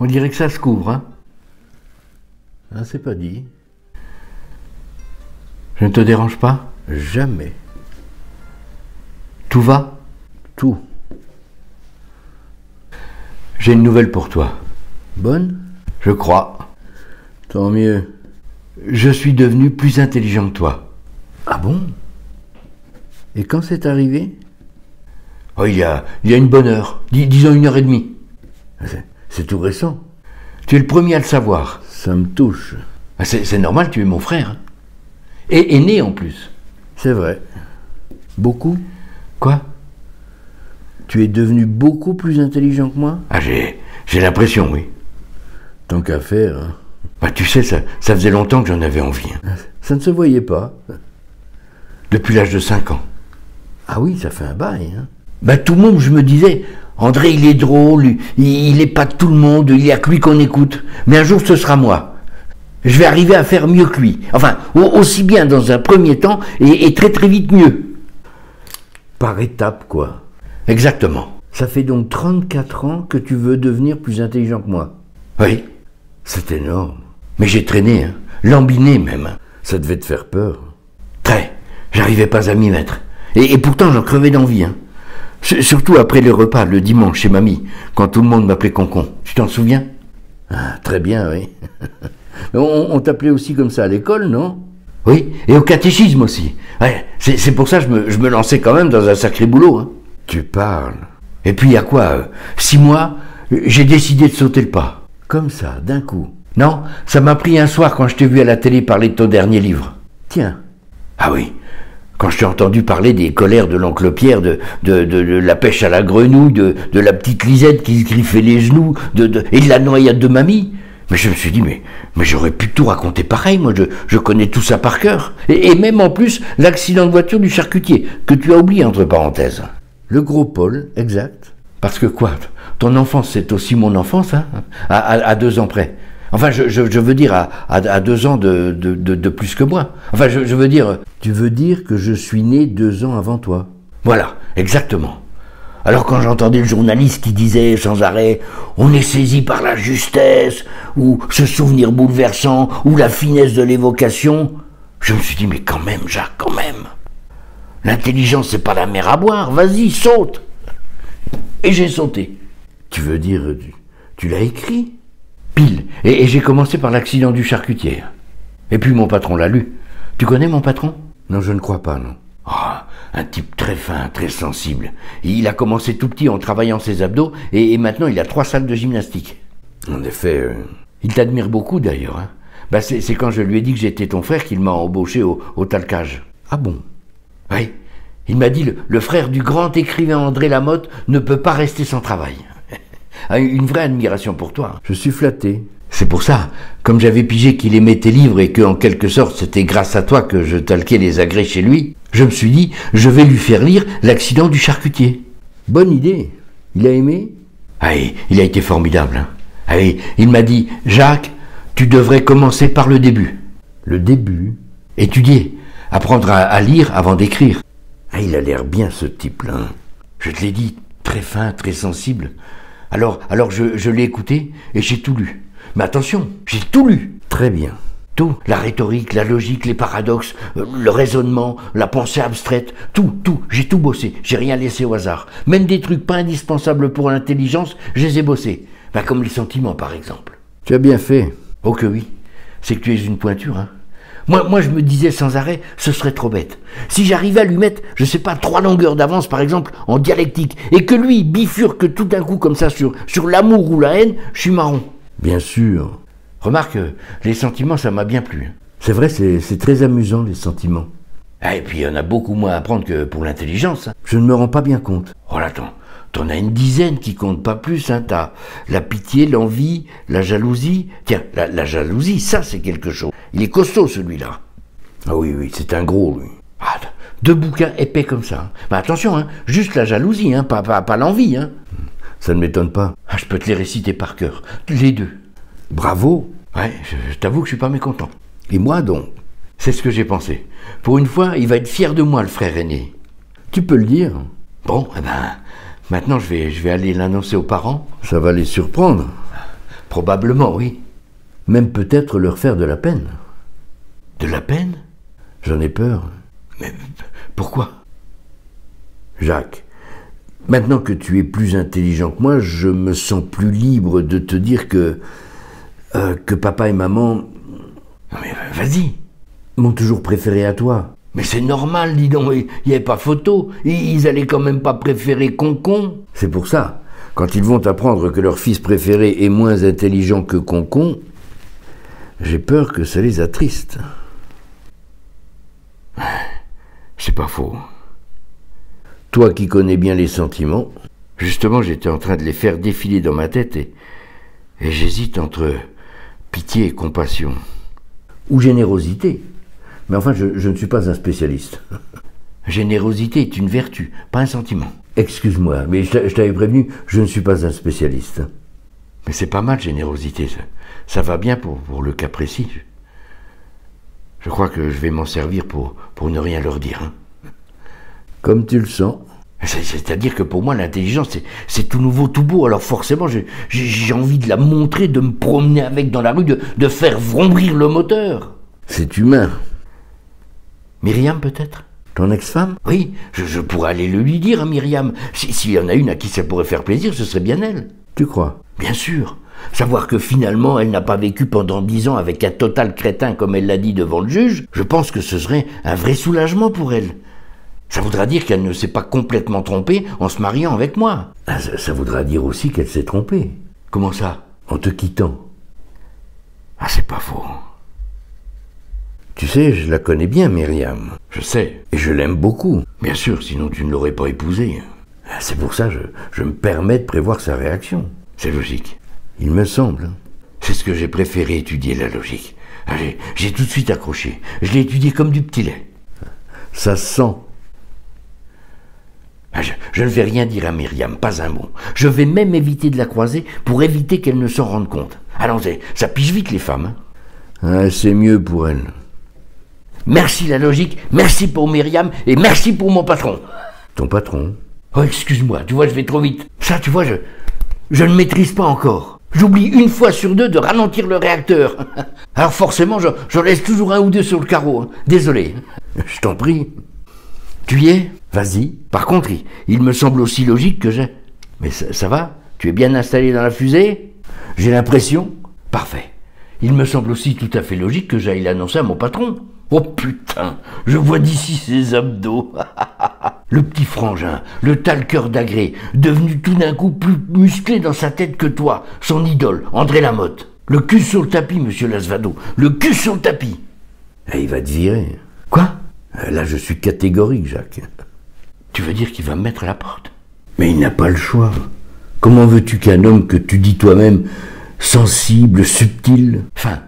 On dirait que ça se couvre, hein. Ah, c'est pas dit. Je ne te dérange pas? Jamais. Tout va? Tout. J'ai une nouvelle pour toi. Bonne? Je crois. Tant mieux. Je suis devenu plus intelligent que toi. Ah bon? Et quand c'est arrivé? Oh, il y a une bonne heure. Disons 1h30. C'est tout récent. Tu es le premier à le savoir. Ça me touche. Ah, c'est normal, tu es mon frère. Hein. Et aîné en plus. C'est vrai. Beaucoup? Quoi? Tu es devenu beaucoup plus intelligent que moi? Ah, j'ai l'impression, oui. Tant qu'à faire. Hein. Bah, tu sais, ça faisait longtemps que j'en avais envie. Hein. Ça ne se voyait pas. Depuis l'âge de 5 ans. Ah oui, ça fait un bail. Hein. Bah, tout le monde, je me disais, André, il est drôle, il est pas de tout le monde, il y a que lui qu'on écoute. Mais un jour, ce sera moi. Je vais arriver à faire mieux que lui. Enfin, aussi bien dans un premier temps et très très vite mieux. Par étapes, quoi. Exactement. Ça fait donc 34 ans que tu veux devenir plus intelligent que moi. Oui. C'est énorme. Mais j'ai traîné, hein. Lambiné même. Ça devait te faire peur. Très. J'arrivais pas à m'y mettre. Et pourtant, j'en crevais d'envie, hein. Surtout après les repas, le dimanche, chez mamie, quand tout le monde m'appelait Concon. Tu t'en souviens? Ah, très bien, oui. On t'appelait aussi comme ça à l'école, non? Oui, et au catéchisme aussi. Ouais, c'est pour ça que je me lançais quand même dans un sacré boulot, hein. Tu parles. Et puis, il y a quoi 6 mois, j'ai décidé de sauter le pas. Comme ça, d'un coup? Non, ça m'a pris un soir quand je t'ai vu à la télé parler de ton dernier livre. Tiens. Ah oui, quand je t'ai entendu parler des colères de l'oncle Pierre, de la pêche à la grenouille, de la petite Lisette qui se griffait les genoux, et de la noyade de mamie. Mais je me suis dit, mais j'aurais pu tout raconter pareil, moi je connais tout ça par cœur. Et même en plus, l'accident de voiture du charcutier, que tu as oublié entre parenthèses. Le gros Paul, exact. Parce que quoi? Ton enfance, c'est aussi mon enfance, hein, à 2 ans près. Enfin, je veux dire à 2 ans de plus que moi. Enfin, je veux dire... Tu veux dire que je suis né 2 ans avant toi? Voilà, exactement. Alors quand j'entendais le journaliste qui disait sans arrêt « On est saisi par la justesse » ou « Ce souvenir bouleversant » ou « La finesse de l'évocation », je me suis dit « Mais quand même, Jacques, quand même. L'intelligence, c'est pas la mer à boire. Vas-y, saute !» Et j'ai sauté. Tu veux dire, tu l'as écrit? Pile. Et j'ai commencé par l'accident du charcutier. Et puis mon patron l'a lu. Tu connais mon patron? Non, je ne crois pas, non. Oh, un type très fin, très sensible. Il a commencé tout petit en travaillant ses abdos et maintenant il a 3 salles de gymnastique. En effet... Il t'admire beaucoup d'ailleurs. Hein. Bah, c'est quand je lui ai dit que j'étais ton frère qu'il m'a embauché au talcage. Ah bon? Oui. Il m'a dit le frère du grand écrivain André Lamotte ne peut pas rester sans travail. Une vraie admiration pour toi. Je suis flatté. C'est pour ça, comme j'avais pigé qu'il aimait tes livres et que, en quelque sorte, c'était grâce à toi que je talquais les agrès chez lui, je me suis dit, je vais lui faire lire l'accident du charcutier. Bonne idée. Il a aimé? Ah, il a été formidable. Hein. Ah, il m'a dit, Jacques, tu devrais commencer par le début. Le début? Étudier, apprendre à lire avant d'écrire. Ah, il a l'air bien, ce type-là. Je te l'ai dit, très fin, très sensible. Alors je l'ai écouté et j'ai tout lu. Mais attention, j'ai tout lu. Très bien. Tout. La rhétorique, la logique, les paradoxes, le raisonnement, la pensée abstraite, tout. J'ai tout bossé. J'ai rien laissé au hasard. Même des trucs pas indispensables pour l'intelligence, je les ai bossés. Ben, comme les sentiments, par exemple. Tu as bien fait. Oh que oui. C'est que tu es une pointure, hein. Moi, je me disais sans arrêt, ce serait trop bête. Si j'arrivais à lui mettre, je sais pas, 3 longueurs d'avance, par exemple, en dialectique, et que lui bifurque tout d'un coup comme ça sur l'amour ou la haine, je suis marron. Bien sûr. Remarque, les sentiments, ça m'a bien plu. C'est vrai, c'est très amusant, les sentiments. Ah, et puis, il y en a beaucoup moins à apprendre que pour l'intelligence. Hein. Je ne me rends pas bien compte. Oh là, attends. T'en as une dizaine qui comptent pas plus, hein. T'as la pitié, l'envie, la jalousie. Tiens, la jalousie, ça, c'est quelque chose. Il est costaud, celui-là. Ah oui, c'est un gros, lui. Ah, 2 bouquins épais comme ça. Hein. Mais attention, hein, juste la jalousie, hein, pas l'envie. Hein. Ça ne m'étonne pas. Ah, je peux te les réciter par cœur. Les 2. Bravo. Ouais, je t'avoue que je suis pas mécontent. Et moi, donc? C'est ce que j'ai pensé. Pour une fois, il va être fier de moi, le frère aîné. Tu peux le dire. Bon, eh ben... Maintenant, je vais aller l'annoncer aux parents. Ça va les surprendre. Probablement, oui. Même peut-être leur faire de la peine. De la peine? J'en ai peur. Mais pourquoi? Jacques, maintenant que tu es plus intelligent que moi, je me sens plus libre de te dire que papa et maman... Non mais vas-y. M'ont toujours préféré à toi. Mais c'est normal, dis donc, il n'y avait pas photo. Ils allaient quand même pas préférer Concon. C'est pour ça. Quand ils vont apprendre que leur fils préféré est moins intelligent que Concon, j'ai peur que ça les attriste. C'est pas faux. Toi qui connais bien les sentiments... Justement, j'étais en train de les faire défiler dans ma tête et j'hésite entre pitié et compassion. Ou générosité. Mais enfin, je ne suis pas un spécialiste. Générosité est une vertu, pas un sentiment. Excuse-moi, mais je t'avais prévenu, je ne suis pas un spécialiste. Mais c'est pas mal, générosité. Ça va bien pour le cas précis. Je crois que je vais m'en servir pour ne rien leur dire. Hein. Comme tu le sens. C'est-à-dire que pour moi, l'intelligence, c'est tout nouveau, tout beau. Alors forcément, j'ai envie de la montrer, de me promener avec dans la rue, de faire vrombrir le moteur. C'est humain. Myriam, peut-être? Ton ex-femme? Oui, je pourrais aller le lui dire à Myriam. S'il y en a une à qui ça pourrait faire plaisir, ce serait bien elle. Tu crois? Bien sûr. Savoir que finalement, elle n'a pas vécu pendant 10 ans avec un total crétin, comme elle l'a dit devant le juge, je pense que ce serait un vrai soulagement pour elle. Ça voudra dire qu'elle ne s'est pas complètement trompée en se mariant avec moi. Ah, ça voudra dire aussi qu'elle s'est trompée. Comment ça? En te quittant. Ah, c'est pas faux. Tu sais, je la connais bien, Myriam. Je sais. Et je l'aime beaucoup. Bien sûr, sinon tu ne l'aurais pas épousée. C'est pour ça que je me permets de prévoir sa réaction. C'est logique. Il me semble. C'est ce que j'ai préféré étudier, la logique. Ah, j'ai tout de suite accroché. Je l'ai étudié comme du petit lait. Ça se sent. Ah, je ne vais rien dire à Myriam, pas un mot. Je vais même éviter de la croiser pour éviter qu'elle ne s'en rende compte. Allons-y, ça pige vite les femmes. Ah, c'est mieux pour elle. Merci la logique, merci pour Myriam et merci pour mon patron. Ton patron? Oh, excuse-moi, tu vois, je vais trop vite. Ça, tu vois, je ne maîtrise pas encore. J'oublie une fois sur deux de ralentir le réacteur. Alors forcément, j'en laisse toujours un ou deux sur le carreau. Hein. Désolé. Je t'en prie. Tu y es? Vas-y. Par contre, il me semble aussi logique que j'ai... Mais ça va? Tu es bien installé dans la fusée? J'ai l'impression. Parfait. Il me semble aussi tout à fait logique que j'aille l'annoncer à mon patron. Oh putain, je vois d'ici ses abdos. Le petit frangin, le talqueur d'agré, devenu tout d'un coup plus musclé dans sa tête que toi, son idole, André Lamotte. Le cul sur le tapis, monsieur Lasvado, le cul sur le tapis. Et il va te virer. Quoi? Là, je suis catégorique, Jacques. Tu veux dire qu'il va me mettre à la porte? Mais il n'a pas le choix. Comment veux-tu qu'un homme que tu dis toi-même sensible, subtil, fin,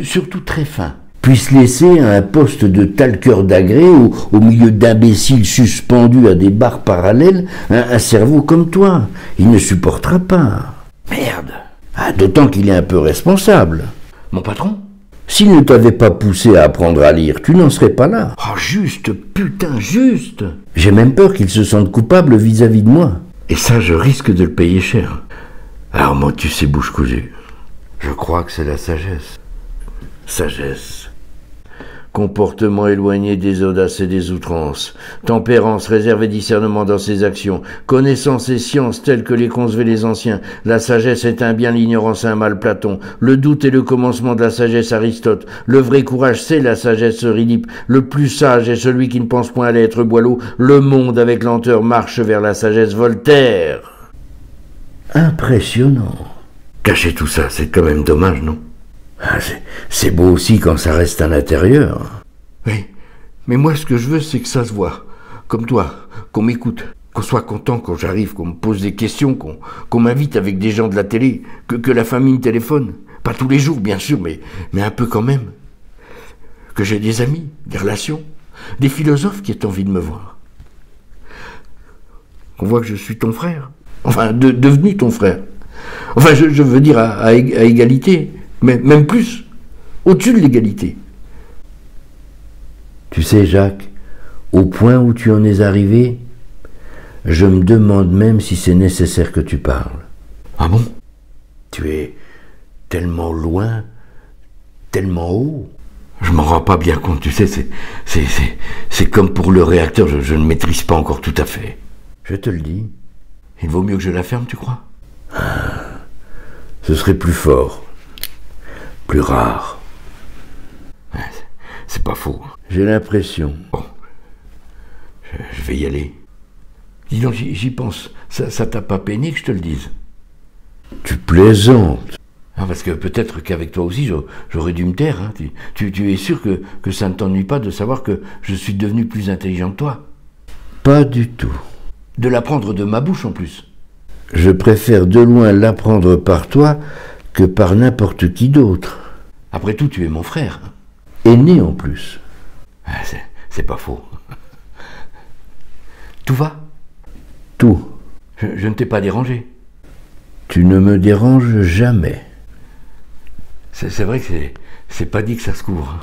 surtout très fin, puisse laisser un poste de talqueur d'agré au milieu d'imbéciles suspendus à des barres parallèles un cerveau comme toi? Il ne supportera pas. Merde. Ah, d'autant qu'il est un peu responsable. Mon patron? S'il ne t'avait pas poussé à apprendre à lire, tu n'en serais pas là. Oh, juste, putain, juste. J'ai même peur qu'il se sente coupable vis-à-vis de moi. Et ça, je risque de le payer cher. Alors moi, tu sais, bouche cousue. Je crois que c'est la sagesse. Sagesse. Comportement éloigné des audaces et des outrances. Tempérance, réserve et discernement dans ses actions. Connaissance et science telles que les concevaient les anciens. La sagesse est un bien, l'ignorance un mal, Platon. Le doute est le commencement de la sagesse, Aristote. Le vrai courage, c'est la sagesse, Eurydipe. Le plus sage est celui qui ne pense point à l'être, Boileau. Le monde, avec lenteur, marche vers la sagesse, Voltaire. Impressionnant. Cacher tout ça, c'est quand même dommage, non? Ah, c'est beau aussi quand ça reste à l'intérieur. Oui, mais moi ce que je veux c'est que ça se voit, comme toi, qu'on m'écoute, qu'on soit content quand j'arrive, qu'on me pose des questions, qu'on m'invite avec des gens de la télé, que la famille me téléphone, pas tous les jours bien sûr, mais un peu quand même, que j'ai des amis, des relations, des philosophes qui aient envie de me voir, qu'on voit que je suis ton frère, enfin devenu ton frère, enfin je veux dire à égalité. Mais même plus, au-dessus de l'égalité. Tu sais, Jacques, au point où tu en es arrivé, je me demande même si c'est nécessaire que tu parles. Ah bon? Tu es tellement loin, tellement haut. Je m'en rends pas bien compte, tu sais, c'est comme pour le réacteur, je ne maîtrise pas encore tout à fait. Je te le dis. Il vaut mieux que je la ferme, tu crois? Ce serait plus fort, plus rare. Ouais, c'est pas faux. J'ai l'impression. Bon, je vais y aller. Dis donc, j'y pense. Ça t'a pas peiné que je te le dise? Tu plaisantes. Ah, parce que peut-être qu'avec toi aussi, j'aurais dû me taire. Hein. Tu es sûr que ça ne t'ennuie pas de savoir que je suis devenu plus intelligent que toi? Pas du tout. De l'apprendre de ma bouche en plus. Je préfère de loin l'apprendre par toi que par n'importe qui d'autre. Après tout, tu es mon frère. Aîné en plus. Ah, c'est pas faux. Tout va? Tout. Je ne t'ai pas dérangé. Tu ne me déranges jamais. C'est vrai que c'est pas dit que ça se couvre.